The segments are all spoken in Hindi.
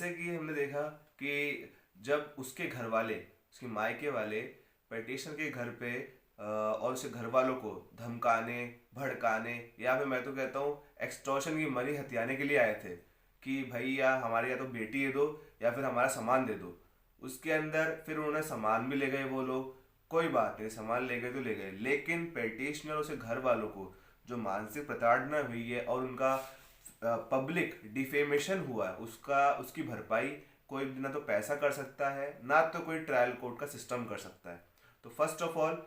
जैसे कि हमने देखा कि जब उसके घर वाले, उसके मायके वाले पेटिशनर के घर पे और उसके घर वालों को धमकाने, भड़काने, या फिर मैं तो कहता हूँ एक्सटॉर्शन की मनी हथियाने के लिए आए थे कि भैया हमारी या तो बेटी दे दो या फिर हमारा सामान दे दो। उसके अंदर फिर उन्होंने सामान भी ले गए वो लोग। कोई बात नहीं, सामान ले गए तो ले गए, लेकिन पेटिशनर और उसके घर वालों को जो मानसिक प्रताड़ना हुई है और उनका पब्लिक डिफेमेशन हुआ है, उसका उसकी भरपाई कोई ना तो पैसा कर सकता है, ना तो कोई ट्रायल कोर्ट का सिस्टम कर सकता है। तो फर्स्ट ऑफ ऑल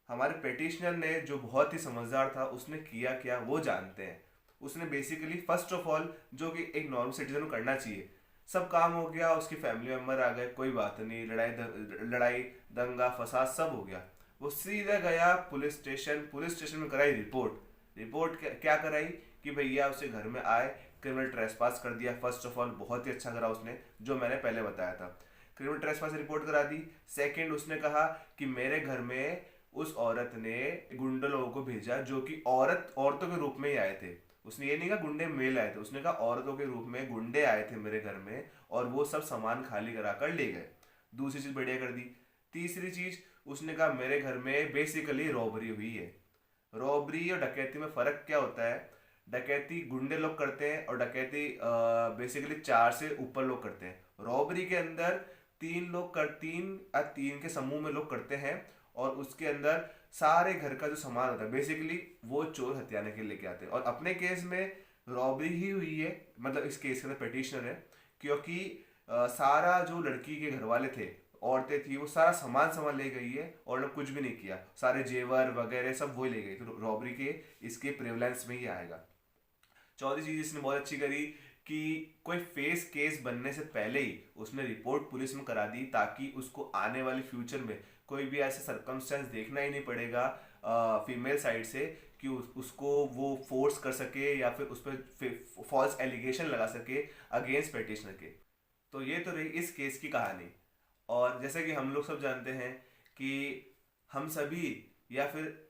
हमारे पेटिशनर ने जो बहुत ही समझदार था, उसने किया क्या वो जानते हैं। उसने बेसिकली फर्स्ट ऑफ ऑल जो कि एक नॉर्मल सिटीजन को करना चाहिए, सब काम हो गया, उसके फैमिली मेम्बर आ गए, कोई बात नहीं, लड़ाई दंगा फसाद सब हो गया। वो सीधा गया पुलिस स्टेशन, पुलिस स्टेशन में कराई रिपोर्ट। रिपोर्ट क्या कराई कि भैया उसे घर में आए, क्रिमिनल ट्रेसपास कर दिया। फर्स्ट ऑफ ऑल बहुत ही अच्छा करा उसने, जो मैंने पहले बताया था, क्रिमिनल ट्रेसपास रिपोर्ट करा दी। सेकंड उसने कहा कि मेरे घर में उस औरत ने गुंडा लोगों को भेजा जो कि औरतों के रूप में ही आए थे। उसने ये नहीं कहा गुंडे मेल आए थे, उसने कहा औरतों के रूप में गुंडे आए थे मेरे घर में और वो सब सामान खाली करा कर ले गए। दूसरी चीज बढ़िया कर दी। तीसरी चीज उसने कहा मेरे घर में बेसिकली रॉबरी हुई है। रॉबरी और डकैती में फर्क क्या होता है? डकैती गुंडे लोग करते हैं और डकैती बेसिकली चार से ऊपर लोग करते हैं। रॉबरी के अंदर तीन के समूह में लोग करते हैं और उसके अंदर सारे घर का जो सामान होता है बेसिकली वो चोर हथियाने के लिए लेके आते हैं। और अपने केस में रॉबरी ही हुई है, मतलब इस केस के अंदर पिटिशनर है, क्योंकि सारा जो लड़की के घर वाले थे, औरतें थी, वो सारा सामान सामान ले गई है और उन्होंने कुछ भी नहीं किया, सारे जेवर वगैरह सब वो ले गई। तो रॉबरी के इसके प्रेवलेंस में ही आएगा। चौथी चीज इसने बहुत अच्छी करी कि कोई फेस केस बनने से पहले ही उसने रिपोर्ट पुलिस में करा दी, ताकि उसको आने वाले फ्यूचर में कोई भी ऐसे सरकमस्टेंस देखना ही नहीं पड़ेगा फीमेल साइड से कि उसको वो फोर्स कर सके या फिर उस पर फॉल्स एलिगेशन लगा सके अगेंस्ट पेटिशनर के। तो ये तो रही इस केस की कहानी। और जैसे कि हम लोग सब जानते हैं कि हम सभी या फिर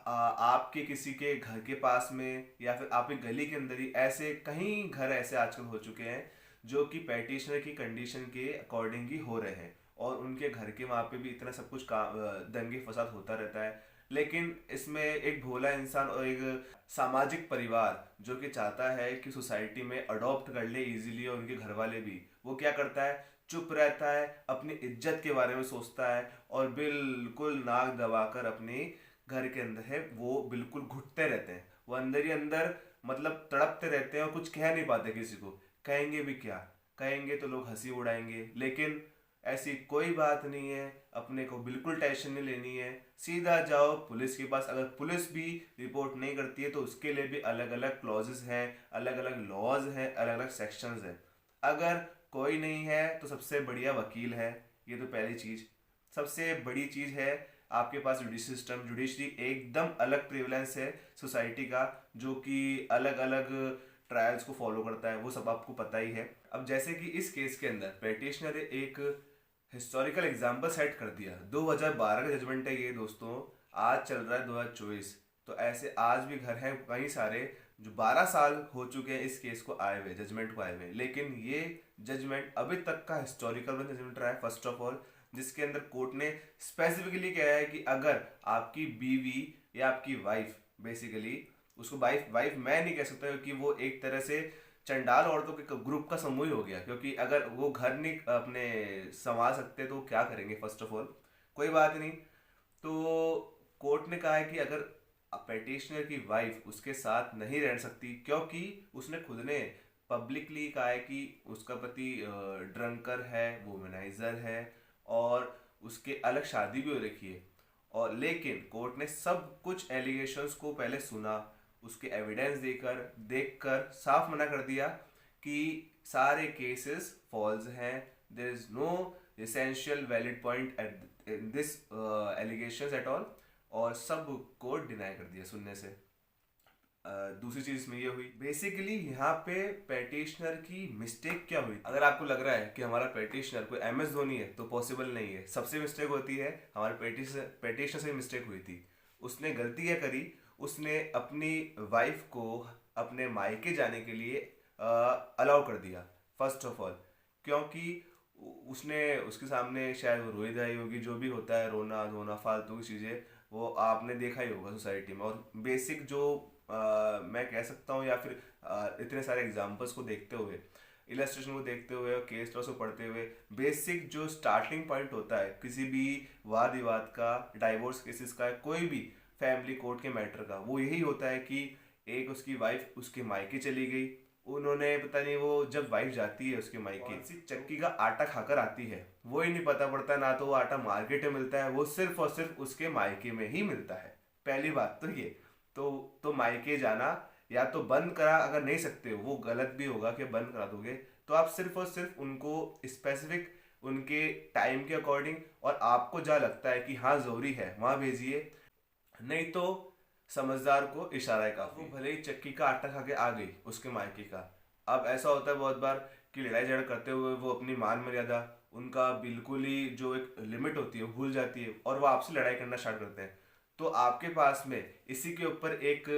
आपके किसी के घर के पास में या फिर आपकी गली के अंदर ही ऐसे कहीं घर ऐसे आजकल हो चुके हैं जो कि पैटिशनर की कंडीशन के अकॉर्डिंग ही हो रहे हैं, और उनके घर के वहाँ पे भी इतना सब कुछ दंगे फसाद होता रहता है। लेकिन इसमें एक भोला इंसान और एक सामाजिक परिवार जो कि चाहता है कि सोसाइटी में अडॉप्ट कर ले इजीली, और उनके घर वाले भी, वो क्या करता है, चुप रहता है, अपनी इज्जत के बारे में सोचता है और बिल्कुल नाक दबाकर अपनी घर के अंदर है वो बिल्कुल घुटते रहते हैं। वो अंदर ही अंदर मतलब तड़पते रहते हैं और कुछ कह नहीं पाते किसी को। कहेंगे भी क्या? कहेंगे तो लोग हंसी उड़ाएंगे, लेकिन ऐसी कोई बात नहीं है, अपने को बिल्कुल टेंशन नहीं लेनी है, सीधा जाओ पुलिस के पास। अगर पुलिस भी रिपोर्ट नहीं करती है तो उसके लिए भी अलग अलग क्लॉजेस हैं, अलग अलग लॉज हैं, अलग अलग सेक्शंस हैं। अगर कोई नहीं है तो सबसे बढ़िया वकील है, ये तो पहली चीज। सबसे बड़ी चीज है आपके पास जुडिशरी सिस्टम। जुडिशरी एकदम अलग प्रिविलेंस है सोसाइटी का, जो कि अलग अलग ट्रायल्स को फॉलो करता है, वो सब आपको पता ही है। अब जैसे कि इस केस के अंदर पेटिशनर ने एक हिस्टोरिकल एग्जाम्पल सेट कर दिया। 2012 का जजमेंट है ये दोस्तों, आज चल रहा है 2024। तो ऐसे आज भी घर हैं कई सारे जो 12 साल हो चुके हैं इस केस को आए हुए, जजमेंट को आए हुए, लेकिन ये जजमेंट अभी तक का हिस्टोरिकल जजमेंट रहा है फर्स्ट ऑफ ऑल, जिसके अंदर कोर्ट ने स्पेसिफिकली कहा है कि अगर आपकी बीवी या आपकी वाइफ, बेसिकली उसको वाइफ वाइफ मैं नहीं कह सकता क्योंकि वो एक तरह से चंडाल औरतों के ग्रुप का समूह ही हो गया, क्योंकि अगर वो घर नहीं अपने संभाल सकते तो क्या करेंगे फर्स्ट ऑफ ऑल। कोई बात नहीं। तो कोर्ट ने कहा है कि अगर पेटिशनर की वाइफ उसके साथ नहीं रह सकती, क्योंकि उसने खुद ने पब्लिकली कहा है कि उसका पति ड्रंकर है, वुमेनाइजर है, और उसके अलग शादी भी हो रखी है। और लेकिन कोर्ट ने सब कुछ एलिगेशंस को पहले सुना, उसके एविडेंस देखकर देखकर साफ मना कर दिया कि सारे केसेस फॉल्स हैं, there is no essential valid point at in this allegations at all, और सब को डिनाई कर दिया सुनने से। दूसरी चीज इसमें ये हुई बेसिकली यहाँ पे पेटिशनर की मिस्टेक क्या हुई। अगर आपको लग रहा है कि हमारा पेटिशनर कोई MS धोनी है तो पॉसिबल नहीं है। सबसे मिस्टेक होती है, हमारे पेटिशनर से मिस्टेक हुई थी। उसने गलती क्या करी, उसने अपनी वाइफ को अपने मायके जाने के लिए अलाउ कर दिया फर्स्ट ऑफ ऑल, क्योंकि उसने उसके सामने शायद वो रोई धाई होगी, जो भी होता है रोना धोना फालतू की चीज़ें, वो आपने देखा ही होगा सोसाइटी में। और बेसिक जो मैं कह सकता हूँ, या फिर इतने सारे एग्जाम्पल्स को देखते हुए, इलस्ट्रेशन को देखते हुए और केस लॉ को पढ़ते हुए, बेसिक जो स्टार्टिंग पॉइंट होता है किसी भी वाद विवाद का, डाइवोर्स केसेस का, कोई भी फैमिली कोर्ट के मैटर का, वो यही होता है कि एक उसकी वाइफ उसके मायके चली गई, उन्होंने पता नहीं, वो जब वाइफ जाती है उसके मायके, कौन सी चक्की का आटा खाकर आती है वो ही नहीं पता पड़ता, ना तो वो आटा मार्केट में मिलता है, वो सिर्फ और सिर्फ उसके मायके में ही मिलता है। पहली बात तो ये, तो मायके जाना या तो बंद करा, अगर नहीं सकते हो, वो गलत भी होगा कि बंद करा दोगे, तो आप सिर्फ और सिर्फ उनको स्पेसिफिक उनके टाइम के अकॉर्डिंग, और आपको जहाँ लगता है कि हाँ जरूरी है वहाँ भेजिए, नहीं तो समझदार को इशारा है काफी। वो भले ही चक्की का आटा खा के आ गई उसके मायके का, अब ऐसा होता है बहुत बार कि लड़ाई झगड़ा करते हुए वो अपनी मान मर्यादा, उनका बिल्कुल ही जो एक लिमिट होती है वो भूल जाती है, और वो आपसे लड़ाई करना स्टार्ट करते हैं। तो आपके पास में इसी के ऊपर एक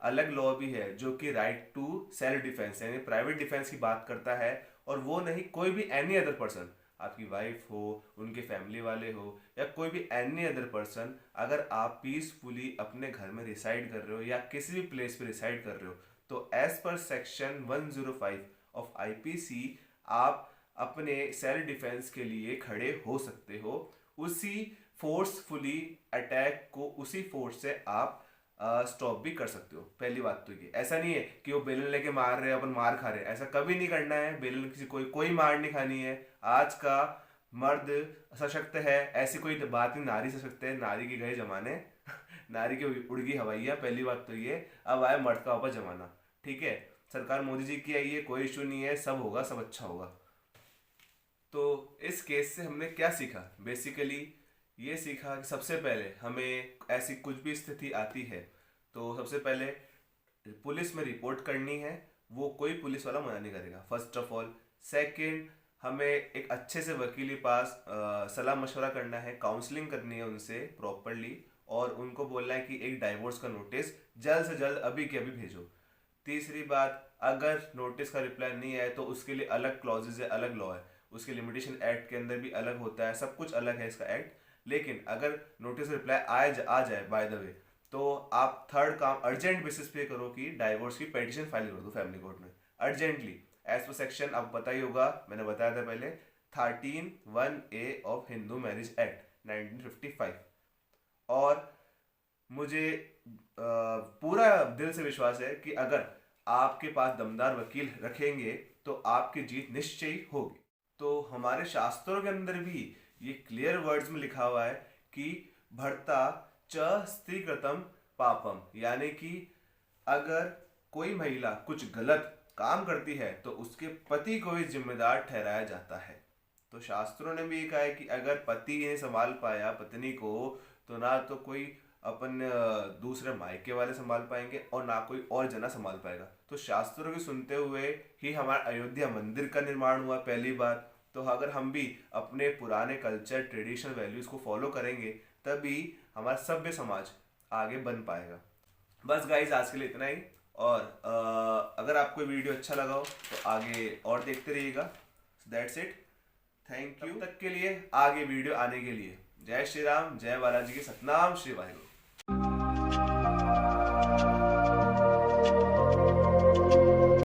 अलग लॉ भी है जो कि राइट टू सेल्फ डिफेंस यानी प्राइवेट डिफेंस की बात करता है। और वो नहीं, कोई भी एनी अदर पर्सन, आपकी वाइफ हो, उनके फैमिली वाले हो, या कोई भी एनी अदर पर्सन, अगर आप पीसफुली अपने घर में रिसाइड कर रहे हो या किसी भी प्लेस पे रिसाइड कर रहे हो, तो as per section 105 of IPC आप अपने सेल्फ डिफेंस के लिए खड़े हो सकते हो। उसी फोर्सफुली अटैक को उसी फोर्स से आप स्टॉप भी कर सकते हो। पहली बात तो ये, ऐसा नहीं है कि वो बेलन लेके मार रहे हैं अपन मार खा रहे हैं, ऐसा कभी नहीं करना है। बेलन किसी कोई मार नहीं खानी है। आज का मर्द सशक्त है, ऐसी कोई बात नहीं, नारी सशक्त है, नारी के गए जमाने नारी की उड़गी हवाइयाँ। पहली बात तो ये, अब आया मर्द का वापस जमाना। ठीक है, सरकार मोदी जी की आई है, कोई इशू नहीं है, सब होगा, सब अच्छा होगा। तो इस केस से हमने क्या सीखा? बेसिकली ये सीखा कि सबसे पहले हमें ऐसी कुछ भी स्थिति आती है तो सबसे पहले पुलिस में रिपोर्ट करनी है, वो कोई पुलिस वाला मना नहीं करेगा, फर्स्ट ऑफ ऑल। सेकंड, हमें एक अच्छे से वकील के पास सलाह मशवरा करना है, काउंसलिंग करनी है उनसे प्रॉपरली, और उनको बोलना है कि एक डाइवोर्स का नोटिस जल्द से जल्द अभी के अभी भेजो। तीसरी बात, अगर नोटिस का रिप्लाई नहीं आए तो उसके लिए अलग क्लॉजेज है, अलग लॉ है, उसके लिमिटेशन एक्ट के अंदर भी अलग होता है, सब कुछ अलग है इसका एक्ट। लेकिन अगर नोटिस रिप्लाई आ जाए बाय द वे, तो आप थर्ड काम अर्जेंट बेसिस पे करो कि डाइवोर्स की पिटीशन फाइल कर दो फैमिली कोर्ट में अर्जेंटली, एज पर सेक्शन आपको पता ही होगा, मैंने बताया था पहले, 13(1)(a) of Hindu marriage act 1955। और मुझे पूरा दिल से विश्वास है कि अगर आपके पास दमदार वकील रखेंगे तो आपकी जीत निश्चय ही होगी। तो हमारे शास्त्रों के अंदर भी ये क्लियर वर्ड्स में लिखा हुआ है कि भर्ता च स्त्रीकृतम पापम, यानी कि अगर कोई महिला कुछ गलत काम करती है तो उसके पति को ही जिम्मेदार ठहराया जाता है। तो शास्त्रों ने भी कहा है कि अगर पति ने संभाल पाया पत्नी को, तो ना तो कोई अपन दूसरे मायके वाले संभाल पाएंगे और ना कोई और जना संभाल पाएगा। तो शास्त्रों की सुनते हुए ही हमारा अयोध्या मंदिर का निर्माण हुआ पहली बार। तो अगर हम भी अपने पुराने कल्चर ट्रेडिशनल वैल्यूज को फॉलो करेंगे तभी हमारा सभ्य समाज आगे बन पाएगा। बस गाइज, आज के लिए इतना ही। और अगर आपको वीडियो अच्छा लगा हो तो आगे और देखते रहिएगा। That's it, thank you. तब तक के लिए, आगे वीडियो आने के लिए। जय श्री राम, जय बालाजी की, सतनाम श्री वाहिगुरु।